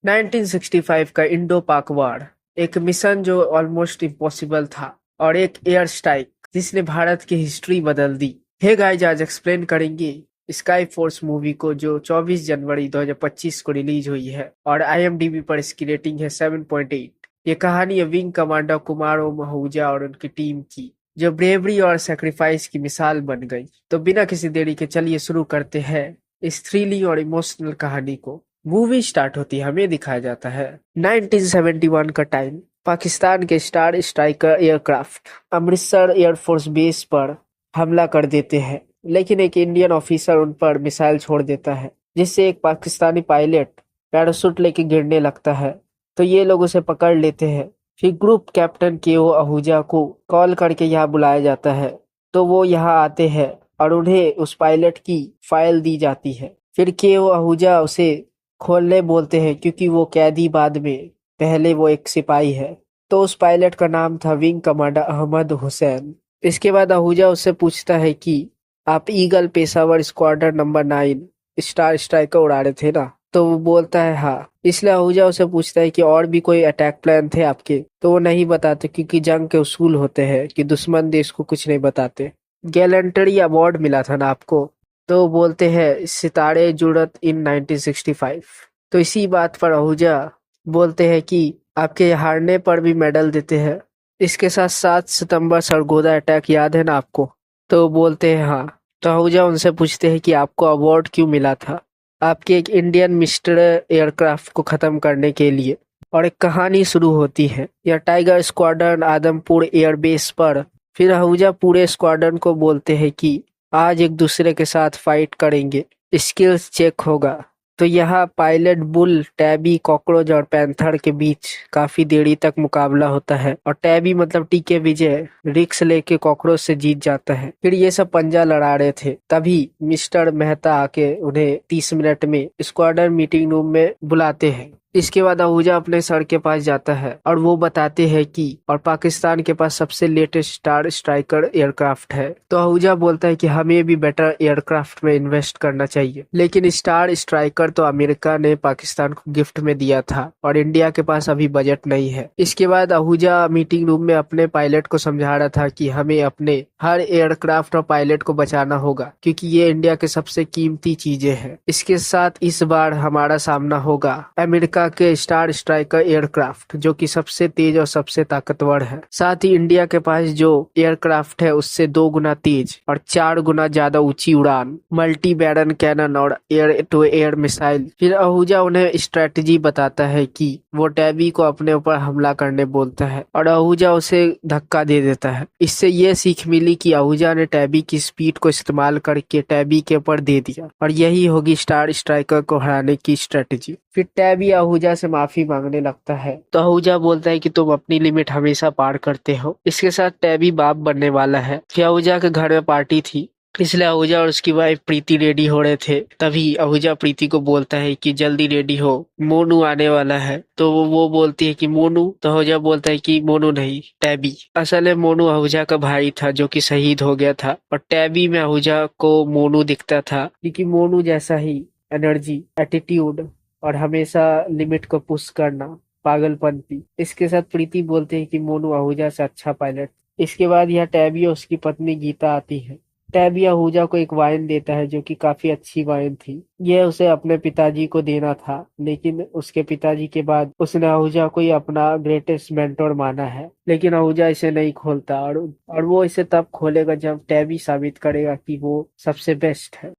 1965 का इंडो पाक वॉर एक मिशन जो ऑलमोस्ट इम्पॉसिबल था और एक एयर स्ट्राइक जिसने भारत की हिस्ट्री बदल दी। हे गाइस, आज एक्सप्लेन करेंगे स्काई फोर्स मूवी को जो 24 जनवरी 2025 को रिलीज हुई है और आईएमडीबी पर इसकी रेटिंग है 7.8। ये कहानी है विंग कमांडर कुमार ओम आहूजा और उनकी टीम की, जो ब्रेवरी और सेक्रीफाइस की मिसाल बन गई। तो बिना किसी देरी के चलिए शुरू करते हैं इस थ्रिलिंग और इमोशनल कहानी को। मूवी स्टार्ट होती है, हमें दिखाया जाता है 1971 का टाइम। पाकिस्तान के star striker aircraft Amritsar air force base पर हमला कर देते हैं, लेकिन एक इंडियन ऑफिसर उन पर मिसाइल छोड़ देता है, जिससे एक पाकिस्तानी पायलट पैराशूट लेके गिरने लगता है। तो ये लोग उसे पकड़ लेते हैं। फिर ग्रुप कैप्टन के.ओ. आहूजा को कॉल करके यहाँ बुलाया जाता है, तो वो यहाँ आते हैं और उन्हें उस पायलट की फाइल दी जाती है। फिर के.ओ. आहूजा उसे खोलने बोलते हैं क्योंकि वो कैदी बाद में, पहले वो एक सिपाही है। तो उस पायलट का नाम था विंग कमांडर अहमद हुसैन। इसके बाद आहूजा उससे पूछता है कि आप eagle Peshawar squadron number 9 star striker उड़ा रहे थे ना? तो वो बोलता है हाँ। इसलिए आहूजा उसे पूछता है कि और भी कोई अटैक प्लान थे आपके? तो वो नहीं बताते क्योंकि जंग के उसूल होते हैं कि दुश्मन देश को कुछ नहीं बताते। गैलेंट्री अवार्ड मिला था ना आपको? तो बोलते हैं सितारे जुड़त इन 1965। तो इसी बात पर आहूजा बोलते हैं कि आपके हारने पर भी मेडल देते हैं। इसके साथ 7 सितंबर सरगोदा अटैक याद है ना आपको? तो बोलते हैं हाँ। तो आहूजा उनसे पूछते हैं कि आपको अवार्ड क्यों मिला था? आपके एक इंडियन मिस्टर एयरक्राफ्ट को खत्म करने के लिए। और एक कहानी शुरू होती है। यह टाइगर स्क्वाड्रन आदमपुर एयरबेस पर। फिर आहूजा पूरे स्क्वाड्रन को बोलते हैं कि आज एक दूसरे के साथ फाइट करेंगे, स्किल्स चेक होगा। तो यहाँ पायलट बुल, टैबी, कॉकरोच और पैंथर के बीच काफी देरी तक मुकाबला होता है और टैबी मतलब टीके विजय रिक्स लेके कॉकरोच से जीत जाता है। फिर ये सब पंजा लड़ा रहे थे, तभी मिस्टर मेहता आके उन्हें 30 मिनट में स्क्वाड्रन मीटिंग रूम में बुलाते हैं। इसके बाद आहूजा अपने सर के पास जाता है और वो बताते हैं कि और पाकिस्तान के पास सबसे लेटेस्ट स्टार स्ट्राइकर एयरक्राफ्ट है। तो आहूजा बोलता है कि हमें भी बेटर एयरक्राफ्ट में इन्वेस्ट करना चाहिए, लेकिन स्टार स्ट्राइकर तो अमेरिका ने पाकिस्तान को गिफ्ट में दिया था और इंडिया के पास अभी बजट नहीं है। इसके बाद आहूजा मीटिंग रूम में अपने पायलट को समझा रहा था कि हमें अपने हर एयरक्राफ्ट और पायलट को बचाना होगा, क्योंकि ये इंडिया के सबसे कीमती चीजें हैं। इसके साथ इस बार हमारा सामना होगा अमेरिका के स्टार स्ट्राइकर एयरक्राफ्ट, जो कि सबसे तेज और सबसे ताकतवर है। साथ ही इंडिया के पास जो एयरक्राफ्ट है उससे 2 गुना तेज और 4 गुना ज्यादा ऊंची उड़ान, मल्टी बैरन कैनन और एयर टू एयर मिसाइल। फिर आहूजा उन्हें स्ट्रेटजी बताता है कि वो टैबी को अपने ऊपर हमला करने बोलता है और आहूजा उसे धक्का दे देता है। इससे ये सीख मिली कि आहूजा ने टैबी की स्पीड को इस्तेमाल करके टैबी के ऊपर दे दिया और यही होगी स्टार स्ट्राइकर को हराने की स्ट्रेटजी। फिर टैबी आहूजा से माफी मांगने लगता है, तो आहूजा बोलता है कि तुम अपनी लिमिट हमेशा पार करते हो। इसके साथ टैबी बाप बनने वाला है। फिर आहूजा के घर में पार्टी थी, इसलिए आहूजा और उसकी वाइफ प्रीति रेडी हो रहे थे। तभी आहूजा प्रीति को बोलता है कि जल्दी रेडी हो, मोनू आने वाला है। तो वो बोलती है कि मोनू? तो आहूजा बोलता है कि मोनू नहीं, टैबी। असल में मोनू आहूजा का भाई था जो कि शहीद हो गया था और टैबी में आहूजा को मोनू दिखता था, क्योंकि मोनू जैसा ही एनर्जी, एटीट्यूड और हमेशा लिमिट को पुश करना, पागलपंती। इसके साथ प्रीति बोलते हैं कि मोनू आहूजा से अच्छा पायलट। इसके बाद यह टैबी और उसकी पत्नी गीता आती है। टैबी आहूजा को एक वाइन देता है जो कि काफी अच्छी वाइन थी। यह उसे अपने पिताजी को देना था, लेकिन उसके पिताजी के बाद उसने आहूजा को ही अपना ग्रेटेस्ट मेंटोर माना है। लेकिन आहूजा इसे नहीं खोलता और वो इसे तब खोलेगा जब टैबी साबित करेगा कि वो सबसे बेस्ट है।